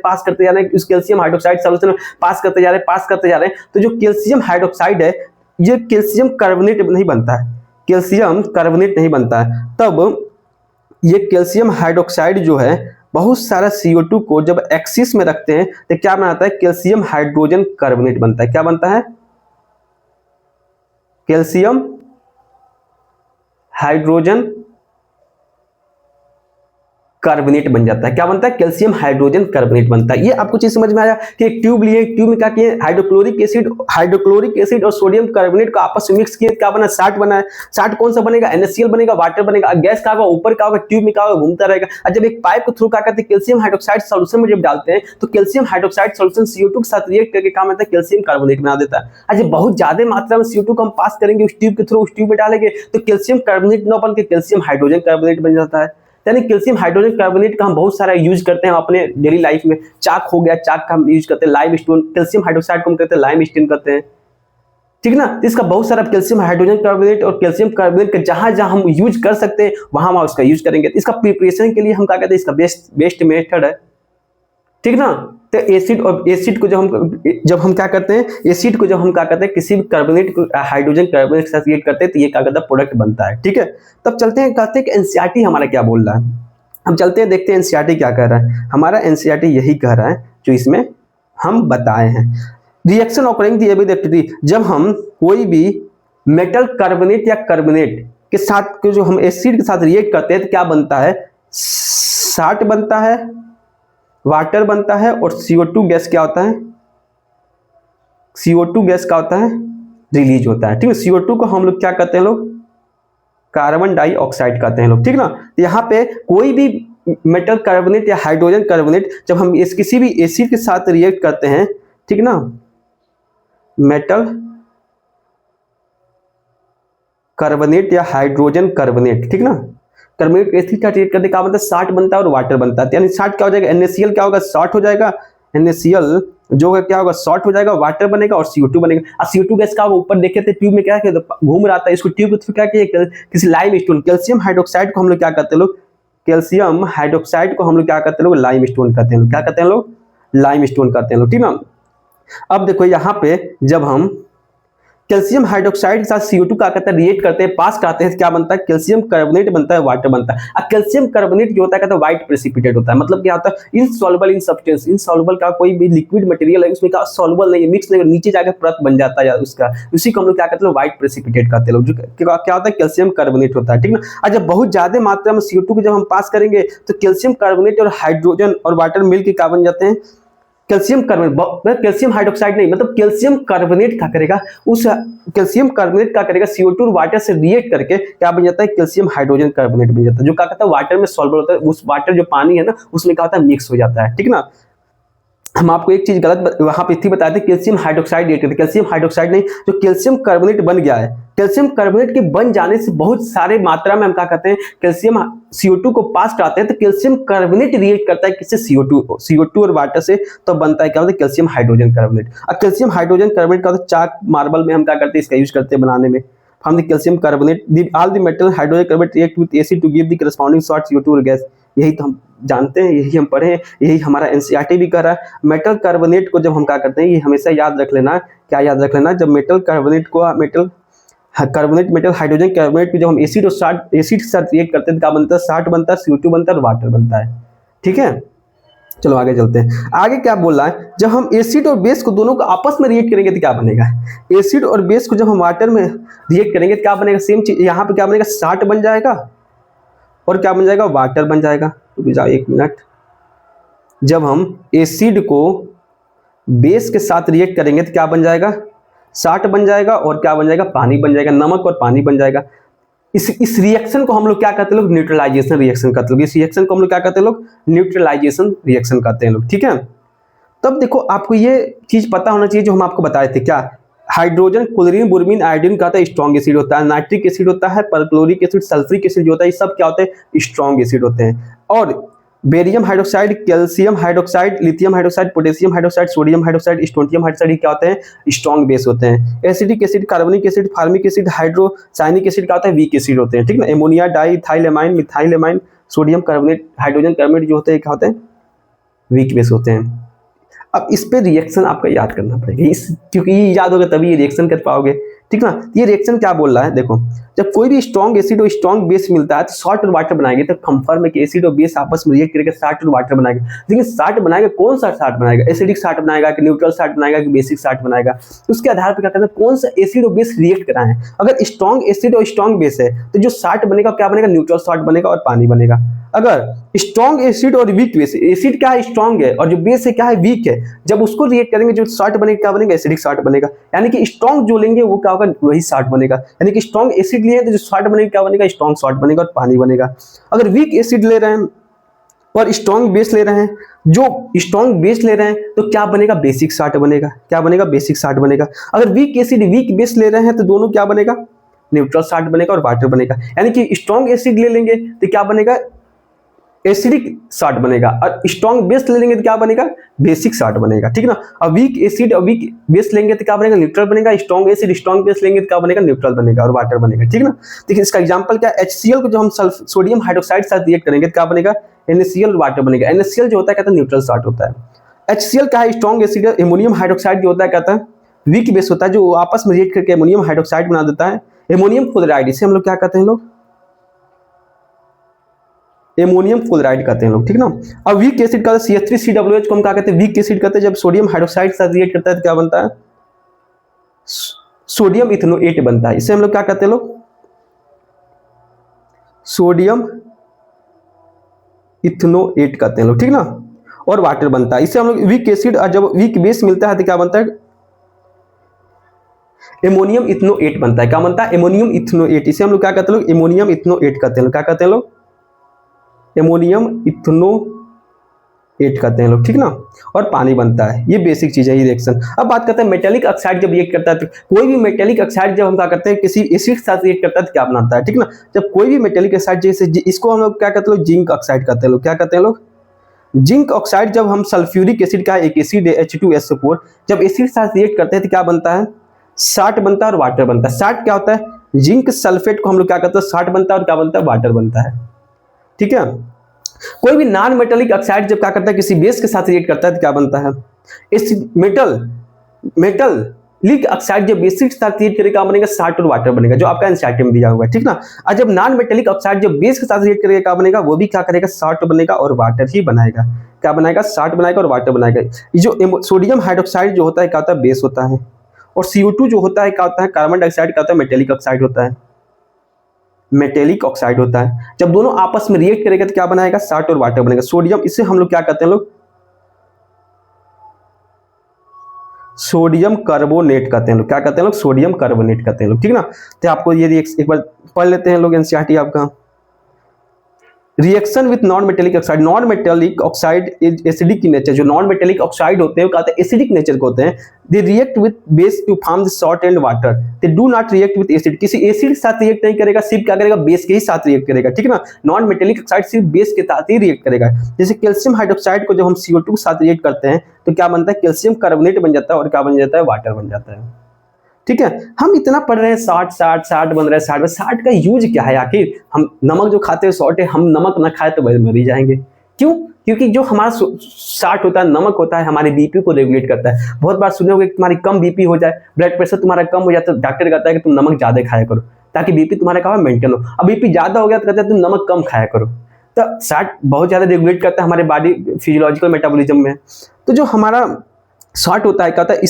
हैं, इस कैल्शियम हाइड्रोक्साइड सॉल्यूशन में पास करते जा रहे हैं, तो जो कैल्शियम हाइड्रोक्साइड है ये कैल्शियम कार्बोनेट नहीं बनता है, तब ये कैल्शियम हाइड्रोक्साइड जो है बहुत सारा CO2 को जब एक्सिस में रखते हैं तो क्या बनाता है, कैल्शियम हाइड्रोजन कार्बोनेट बनता है। क्या बनता है, कैल्शियम हाइड्रोजन कार्बोनेट बन जाता है। क्या बनता है, कैल्शियम हाइड्रोजन कार्बोनेट बनता है। ये आपको चीज समझ में आया कि एक ट्यूब लिए, ट्यूब में क्या किए, हाइड्रोक्लोरिक एसिड और सोडियम कार्बोनेट को आपस में मिक्स किए, क्या बना, साल्ट बना है। साल्ट कौन सा बनेगा, NaCl बनेगा, वाटर बनेगा, गैस का होगा, ऊपर का होगा, ट्यूब में क्या होगा, घूमता रहेगा। और जब एक पाइप के थ्रू क्या करते हैं, कैल्शियम हाइड्रोक्साइड सॉल्यूशन में जब डालते हैं तो कैल्शियम हाइड्रोक्साइड सॉल्यूशन CO2 के साथ रिएक्ट करके क्या बनता है, कैल्शियम कार्बोनेट बना देता है। आज बहुत ज्यादा मात्रा में CO2 को हम पास करेंगे उस ट्यूब के थ्रू, उस ट्यूब में डालेंगे तो कैल्शियम कार्बोनेट न बन के कैल्शियम हाइड्रोजन कार्बोनेट बन जाता है। यानी कैल्शियम हाइड्रोजन कार्बोनेट का हम बहुत सारा यूज करते हैं अपने डेली लाइफ में। चाक हो गया, चाक का हम यूज करते हैं, लाइम स्टोन, कैल्शियम हाइड्रोक्साइड को हम कहते हैं लाइम स्टोन करते हैं, ठीक ना। इसका बहुत सारा कैल्शियम हाइड्रोजन कार्बोनेट और कैल्शियम कार्बोनेट का जहां जहां हम यूज कर सकते हैं वहां वहां उसका यूज करेंगे। इसका प्रिपरेशन के लिए हम क्या कहते हैं, इसका बेस्ट मेथड है, ठीक ना। तो एसिड को जब हम क्या करते हैं, एसिड को जब हम क्या करते हैं, किसी भी कार्बोनेट को हाइड्रोजन कार्बोनेट के साथ रिएक्ट करते हैं तो ये क्या कहता है, प्रोडक्ट बनता है, ठीक है। तब चलते हैं, कहते हैं कि एनसीईआरटी हमारा क्या बोल रहा है। हम चलते हैं, देखते हैं एनसीईआरटी क्या कह रहा है। हमारा एनसीईआरटी यही कह रहा है जो इसमें हम बताए हैं। Reaction occurring the above activity, जब हम कोई भी मेटल कार्बोनेट या कार्बोनेट के साथ जो हम एसिड के साथ रिएक्ट करते हैं तो क्या बनता है, साल्ट बनता है, वाटर बनता है और CO2 गैस क्या होता है, CO2 गैस का होता है रिलीज होता है। ठीक है, CO2 को हम लोग क्या कहते हैं लोग, कार्बन डाइऑक्साइड कहते हैं लोग। ठीक ना, तो यहाँ पे कोई भी मेटल कार्बोनेट या हाइड्रोजन कार्बोनेट जब हम इस किसी भी एसिड के साथ रिएक्ट करते हैं, ठीक ना, मेटल कार्बोनेट या हाइड्रोजन कार्बोनेट, ठीक ना, कार्बोनेट एसिड का रिएक्ट करने का मतलब साल्ट बनता है और वाटर बनता है। यानी साल्ट क्या हो जाएगा, NaCl क्या होगा, शॉर्ट हो जाएगा, NaCl जो है क्या होगा, शॉर्ट हो जाएगा, वाटर बनेगा और CO2 बनेगा। और CO2 गैस का ऊपर देखे थे ट्यूब में क्या है, घूम रहा था, इसको ट्यूब को क्या किया, किसी लाइम स्टोन, कैल्शियम हाइड्रोक्साइड को हम लोग क्या कहते हैं लोग, कैल्शियम हाइड्रोक्साइड को हम लोग क्या कहते हैं लोग, लाइम स्टोन कहते हैं। क्या कहते हैं लोग, लाइम स्टोन कहते हैं लोग। ठीक ना, अब देखो यहाँ पे जब हम कैल्शियम हाइड्रोक्साइड के साथ CO2 का कहता है रिएक्ट करते हैं, पास कराते हैं, क्या बनता है, कैल्शियम कार्बोनेट बनता है, वाटर बनता है। अब कैल्शियम कार्बोनेट जो होता है कहता है व्हाइट प्रेसिपिटेट होता है, मतलब क्या होता है, इनसॉल्युबल इन सब्सटेंस, इनसॉल्युबल का कोई भी लिक्विड मटेरियल है उसमें का सॉल्युबल नहीं है, मिक्स नहीं, नीचे जाकर परत बन जाता है उसका, उसी को हम लोग क्या कहते हैं, व्हाइट प्रेसिपिटेट कहते हैं लोग, जो क्या होता है, कैल्शियम कार्बोनेट होता है। ठीक ना, और जब बहुत ज्यादा मात्रा में CO2 को जब हम पास करेंगे तो कैल्शियम कार्बोनेट और हाइड्रोजन और वाटर मिलकर क्या बन जाते हैं, कैल्शियम कार्बोनेट, कैल्शियम हाइड्रोक्साइड नहीं, मतलब कैल्शियम कार्बोनेट क्या करेगा, उस कैल्शियम कार्बोनेट क्या करेगा, CO2 और वाटर से रिएक्ट करके क्या बन जाता है, कैल्शियम हाइड्रोजन कार्बोनेट बन जाता है, जो क्या कहता है वाटर में सॉल्युबल होता है, उस वाटर जो पानी है ना उसमें क्या होता है, मिक्स हो जाता है। ठीक ना, हम आपको एक चीज गलत वहां पे थी बताए थे, कैल्शियम हाइड्रोक्साइड रिएक्ट करते, कैल्शियम हाइड्रोक्साइड नहीं, जो कैल्शियम कार्बोनेट बन गया है, कैल्शियम कार्बोनेट के बन जाने से बहुत सारे मात्रा में हम क्या कहते हैं, कैल्शियम CO2 को पास कराते हैं तो कैल्शियम कार्बोनेट रिएक्ट करता है किससे, CO2 और वाटर से, तो बनता है क्या होता है, कैल्शियम हाइड्रोजन कार्बोनेट। अब कैल्शियम हाइड्रोजन कार्बोनेट का होता है चाक मार्बल में हम क्या करते हैं, इसका यूज करते हैं बनाने में, हम the calcium carbonate all the metal hydrogen carbonate react with acid to give the corresponding short CO2 और गैस। यही तो हम जानते हैं, यही हम पढ़े हैं, यही हमारा NCERT भी कर रहा है। मेटल कार्बोनेट को जब हम क्या करते हैं, ये हमेशा याद रख लेना, क्या याद रख लेना, जब मेटल कार्बोनेट को मेटल हाइड्रोजन कार्बोनेट को जब हम एसिड के साथ रिएक्ट करते हैं तो क्या बनता है, साल्ट बनता है, CO2 बनता है और वाटर बनता है। ठीक है, चलो आगे चलते हैं। आगे क्या बोल रहा है, जब हम एसिड और बेस को दोनों को आपस में रिएक्ट करेंगे तो क्या बनेगा, एसिड और बेस को जब हम वाटर में रिएक्ट करेंगे तो क्या बनेगा, सेम चीज यहाँ पे क्या बनेगा, साल्ट बन जाएगा और क्या बन जाएगा, वाटर बन जाएगा। तो जाओ एक मिनट, जब हम एसिड को बेस के साथ रिएक्ट करेंगे तो क्या बन जाएगा, साल्ट बन जाएगा और क्या बन जाएगा, पानी बन जाएगा, नमक और पानी बन जाएगा। इस रिएक्शन को हम लोग क्या कहते हैं लोग, न्यूट्रलाइजेशन रिएक्शन कहते हैं लोग। इस रिएक्शन को हम लोग क्या कहते हैं लोग, न्यूट्रलाइजेशन रिएक्शन कहते हैं लोग। ठीक है, तब देखो आपको ये चीज पता होना चाहिए जो हम आपको बताए थे, क्या, हाइड्रोजन, क्लोरीन, ब्रोमीन, आयोडीन का स्ट्रॉन्ग एसिड होता है, नाइट्रिक एसिड होता है, परक्लोरिक एसिड, सल्फ्यूरिक एसिड जो होता है, ये सब क्या होते हैं, स्ट्रॉन्ग एसिड होते हैं। और barium hydroxide, calcium hydroxide, lithium hydroxide, potassium hydroxide, sodium hydroxide, strontium hydroxide क्या होते हैं, स्ट्रॉन्ग बेस होते हैं। Acidic acid, carbonic acid, formic acid, hydrocyanic acid क्या होता है, वीक एसिड होते हैं। ठीक ना, ammonia, diethylamine, methylamine, sodium carbonate, hydrogen carbonate जो होते हैं क्या होते हैं, वीक बेस होते हैं। अब इस पे रिएक्शन आपका याद करना पड़ेगा, क्योंकि ये याद होगा तभी ये रिएक्शन कर पाओगे। ठीक ना, ये रिएक्शन क्या बोल रहा है, देखो, जब कोई भी स्ट्रॉन्ग एसिड और स्ट्रॉन्ग बेस मिलता है तो सॉल्ट और वाटर बनाएंगे, तो कंफर्म है कि एसिड और बेस आपस में रिएक्ट करके सॉल्ट और वाटर बनाएगा। लेकिन सॉल्ट बनाएगा, कौन सा सॉल्ट बनाएगा, एसिडिक सॉल्ट बनाएगा कि न्यूट्रल सॉल्ट बनाएगा कि बेसिक सॉल्ट बनाएगा, उसके आधार पर क्या करता है, कौन सा एसिड और बेस रिएक्ट करा है। अगर स्ट्रॉन्ग एसिड और स्ट्रॉन्ग बेस है तो जो सॉल्ट बनेगा क्या बनेगा, न्यूट्रल सॉल्ट बनेगा और पानी बनेगा। अगर स्ट्रॉन्ग एसिड और वीक बेस, एसिड क्या है, स्ट्रॉन्ग है, और जो बेस है क्या है, वीक है, जब उसको रिएक्ट करेंगे जो सॉल्ट बनेगा क्या बनेगा, एसिडिक सॉल्ट बनेगा। यानी कि स्ट्रॉन्ग जो लेंगे वो क्या होगा, वही सॉल्ट बनेगा। यानी कि स्ट्रॉन्ग एसिड लिए तो जो सॉल्ट बनेगा क्या बनेगा, स्ट्रॉन्ग सॉल्ट बनेगा और पानी बनेगा। अगर वीक एसिड ले रहे हैं और स्ट्रॉन्ग बेस ले रहे हैं, जो स्ट्रॉन्ग बेस ले रहे हैं तो क्या बनेगा, बेसिक सॉल्ट बनेगा। क्या बनेगा, बेसिक सॉल्ट बनेगा। अगर वीक एसिड वीक बेस ले रहे हैं तो दोनों क्या बनेगा, न्यूट्रल सॉल्ट बनेगा और वाटर बनेगा। यानी कि स्ट्रॉन्ग एसिड ले लेंगे तो क्या बनेगा, एसिडिक सॉल्ट बनेगा, और स्ट्रॉन्ग बेस ले लेंगे तो क्या बनेगा, बेसिक सॉल्ट बनेगा। ठीक ना, अब वीक एसिड और वीक बेस लेंगे तो क्या बनेगा, न्यूट्रल बनेगा। स्ट्रॉन्ग एसिड स्ट्रॉन्ग बेस लेंगे तो क्या बनेगा, न्यूट्रल बनेगा और वाटर बनेगा। ठीक ना, देखिए इसका एग्जांपल क्या है, HCl को जो हम सोडियम हाइड्रोक्साइड साथ रिएक्ट करेंगे तो क्या बनेगा, NaCl वाटर बनेगा। NaCl जो होता है कहता है न्यूट्रल सॉल्ट होता है। HCl क्या है, स्ट्रॉन्ग एसिड। एमोनियम हाइड्रोक्साइड जो होता है कहता है वीक बेस होता है, जो आपस में रिएक्ट करके एमोनियम हाइड्रोक्साइड बना देता है। एमोनियम क्लोराइड, इसे हम लोग क्या कहते हैं लोग, एमोनियम क्लोराइड कहते हैं लोग, ठीक ना। अब वीक एसिड का CH3COOH को हम क्या कहते हैं, वीक एसिड कहते हैं। जब सोडियम हाइड्रोक्साइड के साथ रिएक्ट करता है तो क्या बनता है, सोडियम इथेनोएट बनता है। इसे हम लोग क्या कहते हैं लोग, सोडियम इथेनोएट कहते हैं लोग, ठीक ना। और वाटर बनता है। इसे हम लोग वीक एसिड, और जब वीक बेस मिलता है तो क्या बनता है, एमोनियम इथेनोएट बनता है। क्या बनता है, एमोनियम इथेनोएट। इसे हम लोग क्या कहते हैं लोग, एमोनियम इथेनोएट कहते हैं लोग। क्या कहते हैं लोग, एमोनियम इथेनोएट कहते हैं लोग, ठीक ना। और पानी बनता है। ये बेसिक चीज है ये रिएक्शन। अब बात करते हैं मेटेलिक ऑक्साइड जब रिएक्ट करता है तो कोई भी मेटेलिक ऑक्साइड जब हम क्या करते हैं किसी एसिड के साथ रिएक्ट करता है तो क्या बनाता है, ठीक ना। जब कोई भी मेटेलिक ऑक्साइड, जैसे इसको हम लोग क्या कहते हैं लोग, जिंक ऑक्साइड कहते हैं लोग। क्या कहते हैं लोग, जिंक ऑक्साइड। जब हम सल्फ्यूरिक एसिड का एक एसिड है H2SO4, जब एसिड के साथ रिएक्ट करते हैं तो क्या बनता है, साल्ट बनता है और वाटर बनता है। साल्ट क्या होता है, जिंक सल्फेट को हम लोग क्या कहते हैं, साल्ट बनता है, और क्या बनता है, वाटर बनता है, ठीक है। कोई भी नॉन मेटेलिक ऑक्साइड जब क्या करता है किसी बेस के साथ रिएक्ट करता है तो क्या बनता है, एसिड मेटलिक ऑक्साइड जब एसिड के साथ रिएक्ट करेगा बनेगा, साल्ट और वाटर बनेगा, जो आपका एनसीईआरटी में दिया हुआ है, ठीक ना। और जब नॉन मेटेलिक ऑक्साइड जब बेस के साथ रिएक्ट करेगा क्या बनेगा, वो भी क्या करेगा, साल्ट बनेगा और वाटर ही बनाएगा। क्या बनाएगा, साल्ट बनाएगा और वाटर बनाएगा। ये जो सोडियम हाइड्रोक्साइड जो होता है क्या होता है, बेस होता है। और CO2 जो होता है क्या होता है, कार्बन डाइऑक्साइड क्या होता है, मेटेलिक ऑक्साइड होता है, मेटेलिक ऑक्साइड होता है। जब दोनों आपस में रिएक्ट करेगा तो क्या बनाएगा, साल्ट और वाटर बनेगा, सोडियम। इसे हम लोग क्या कहते हैं लोग, सोडियम कार्बोनेट कहते हैं लोग। क्या कहते हैं लोग, सोडियम कार्बोनेट कहते हैं लोग, ठीक ना। तो आपको ये एक बार पढ़ लेते हैं लोग एनसीईआरटी आपका। Reaction with non metallic oxide, non metallic oxide is acidic in nature. जो नॉन मेटेलिक ऑक्साइड होते हैं वो कहते हैं एसिडिक नेचर के होते हैं। They react with base to form the salt and water, they do not react with acid. किसी एसिड के साथ रिएक्ट नहीं करेगा, सिर्फ क्या करेगा, बेस के ही साथ रिएक्ट करेगा, ठीक है ना। नॉन मेटेलिक ऑक्साइड सिर्फ बेस के साथ ही रिएक्ट करेगा। जैसे कैल्शियम हाइड्रोक्साइड को जब हम CO2 के साथ रिएक्ट करते हैं तो क्या बनता है, कैल्शियम कार्बोनेट बन जाता है, और क्या बन जाता है, वाटर बन जाता है, ठीक है। हम इतना पढ़ रहे हैं 60 बन रहे हैं 60 60 का यूज क्या है आखिर। हम नमक जो खाते हैं 100 है, हम नमक ना खाए तो मर ही जाएंगे। क्यों, क्योंकि जो हमारा 60 होता है, नमक होता है, हमारे बीपी को रेगुलेट करता है। बहुत बार सुने होंगे कि तुम्हारी कम बीपी हो जाए, ब्लड प्रेशर तुम्हारा कम हो जाए तो डॉक्टर कहता है कि तुम नमक ज्यादा खाया करो ताकि बीपी तुम्हारा क्या मेंटेन हो। अब बीपी ज्यादा हो गया तो कहता है तुम नमक कम खाया करो। तो 60 बहुत ज्यादा रेगुलेट करता है हमारे बॉडी फिजियोलॉजिकल मेटाबॉलिज्म में। तो जो हमारा 60 होता है क्या होता है,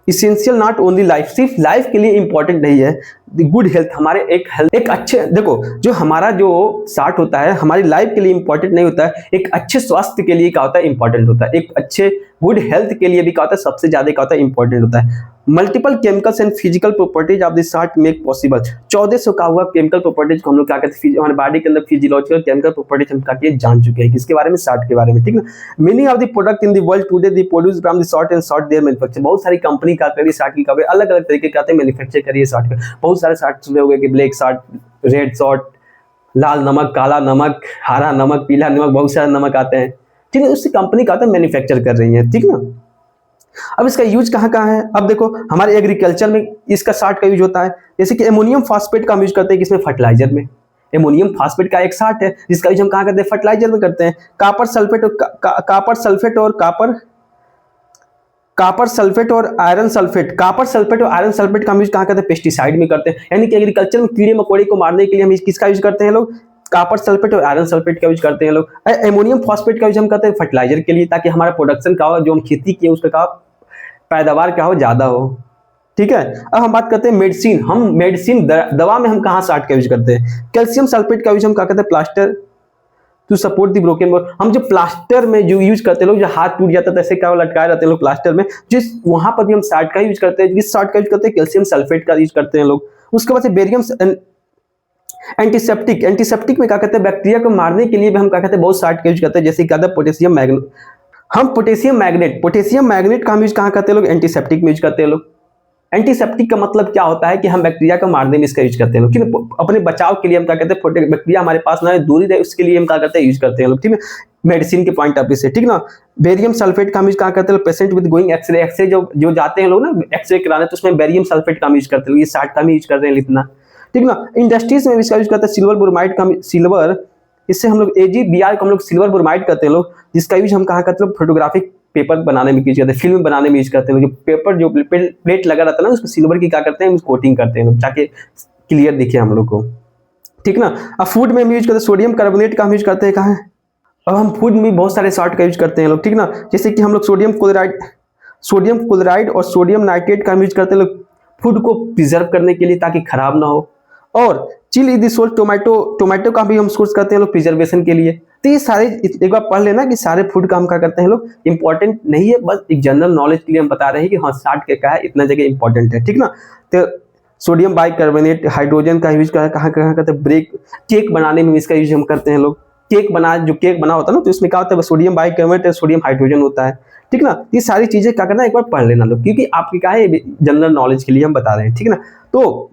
इसेंशियल नॉट ओनली लाइफ, सिर्फ लाइफ के लिए इंपॉर्टेंट नहीं है, गुड हेल्थ, हमारे एक अच्छे, देखो जो हमारा जो 60 होता है हमारी लाइफ के लिए इंपॉर्टेंट नहीं होता है, एक अच्छे स्वास्थ्य के लिए क्या होता है, इंपॉर्टेंट होता है। एक अच्छे गुड हेल्थ के लिए भी क्या होता है, सबसे ज्यादा क्या होता है, इंपॉर्टेंट होता है। Multiple chemicals and physical properties of this 60 make possible. 1400 का हुआ केमिकल प्रॉपर्टीज को हम लोग क्या कहते हैं, हमारे बॉडी के अंदर फिजियोलॉजिकल केमिकल प्रॉपर्टीज हम क्या जान चुके हैं, किसके बारे में, 60 के बारे में, ठीक ना। Many of the product in the world today the produce from the salt and salt there manufacture. बहुत सारी कंपनी क्या करी 60 की कभी अलग अलग तरीके के मैन्युफैक्चर करिए 60 के। बहुत सारे 60 सुने होंगे कि ब्लैक सॉल्ट, रेड सॉल्ट, लाल नमक, काला नमक, हरा नमक, पीला नमक, बहुत सारे नमक आते हैं, ठीक है। उससे कंपनी क्या मैन्युफैक्चर कर रही है, ठीक ना। अब इसका यूज कहाँ कहाँ है, अब देखो हमारे एग्रीकल्चर में इसका 60 का यूज होता है। जैसे कि एमोनियम फॉस्फेट का यूज करते हैं किसमें, फर्टिलाइजर में। एमोनियम फॉस्फेट का एक 60 है जिसका यूज हम कहाँ करते हैं, फर्टिलाइजर में करते हैं। कापर सल्फेट और आयरन सल्फेट का यूज कहाँ करते हैं, पेस्टिसाइड में करते हैं। यानी कि एग्रीकल्चर में कीड़े मकोड़े को मारने के लिए हम किसका यूज करते हैं लोग, कॉपर सल्फेट और आयरन सल्फेट का यूज करते हैं लोग। एमोनियम फॉस्फेट का यूज हम करते हैं फर्टिलाइजर के लिए, ताकि हमारा प्रोडक्शन का हो, जो हम खेती किए उसका का पैदावार क्या हो, ज्यादा हो, ठीक है। अब हम बात करते हैं मेडिसिन। हम मेडिसिन दवा में हम कहाँ 60 का यूज करते हैं, कैल्शियम सल्फेट का यूज हम क्या करते हैं, plaster to support the broken bone. हम जो प्लास्टर में जो यूज करते हैं लोग, जो हाथ टूट जाता है ऐसे क्या लटकाए रहते हैं लोग प्लास्टर में, जिस वहां पर भी हम 60 का यूज करते हैं। जिस 60 का यूज करते हैं, कैल्शियम सल्फेट का यूज करते हैं लोग। उसके बाद से बेरियम एंटीसेप्टिक में क्या कहते हैं, बैक्टीरिया को मारने के लिए भी हम क्या कहते हैं, बहुत 60 का यूज करते हैं। जैसे क्या पोटेशियम मैग्नेट, हम पोटेशियम मैग्नेट का यूज कहाँ करते हैं लोग, एंटीसेप्टिक में यूज करते हैं लोग। एंटीसेप्टिक का मतलब क्या होता है कि हम बैक्टीरिया को मारने में इसका यूज करते हैं लोग, ठीक है। अपने बचाव के लिए हम क्या कहते हैं, बैक्टीरिया हमारे पास ना दूरी रहे उसके लिए हम क्या करते हैं, यूज करते हैं लोग, ठीक है। मेडिसिन के पॉइंट ऑफ व्यू से, ठीक ना। बेरियम सल्फेट का यूज कहाँ करते हैं, पेशेंट विद गोइंग एक्सरे जो जाते हैं लोग ना एक्सरे कराने, तो उसमें बेरियम सल्फेट का यूज करते हैं। ये 60 का भी यूज कर रहे हैं इतना, ठीक ना। इंडस्ट्रीज में इसका यूज करते हैं सिल्वर ब्रोमाइड का, सिल्वर, इससे हम लोग AgBr को हम लोग सिल्वर ब्रोमाइड करते हैं लोग, जिसका यूज हम कहाँ करते हैं, फोटोग्राफिक पेपर बनाने में यूज करते हैं, फिल्म बनाने में यूज करते हैं। जो पेपर जो प्लेट लगा रहता है ना, उसको सिल्वर की क्या करते हैं, कोटिंग करते हैं लोग, ताकि क्लियर दिखे हम लोग को, ठीक ना। अब फूड में हम यूज करते हैं सोडियम कार्बोनेट का हम यूज करते हैं कहाँ है, अब हम फूड में बहुत सारे सॉल्ट का यूज करते हैं लोग, ठीक ना। जैसे कि हम लोग सोडियम क्लोराइड और सोडियम नाइट्रेट का हम यूज करते हैं लोग फूड को प्रिजर्व करने के लिए ताकि खराब ना हो। और चिली द सोल्ट टोमेटो का भी हम सोर्स करते हैं लोग प्रिजर्वेशन के लिए। तो ये सारे एक बार पढ़ लेना कि सारे फूड का हम क्या करते हैं लोग, इंपॉर्टेंट नहीं है, बस एक जनरल नॉलेज के लिए हम बता रहे हैं कि हाँ 60 के क्या है, इतना जगह इंपॉर्टेंट है, ठीक ना। तो सोडियम बाइकार्बोनेट हाइड्रोजन का यूज कहाँ करते हैं, ब्रेक केक बनाने में इसका यूज हम करते हैं लोग। केक बना होता है ना, तो इसमें क्या होता है, सोडियम बाइकार्बोनेट सोडियम हाइड्रोजन होता है, ठीक ना। ये सारी चीजें क्या करना है, एक बार पढ़ लेना लोग, क्योंकि आपकी क्या है जनरल नॉलेज के लिए हम बता रहे हैं, ठीक ना। तो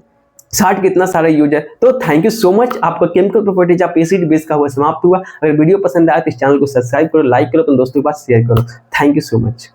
60 कितना सारा यूज है। तो थैंक यू सो मच, आपका केमिकल प्रॉपर्टीज आप एसिड बेस का हुआ समाप्त हुआ। अगर वीडियो पसंद आया तो इस चैनल को सब्सक्राइब करो, लाइक करो, अपने दोस्तों के पास शेयर करो। Thank you so much.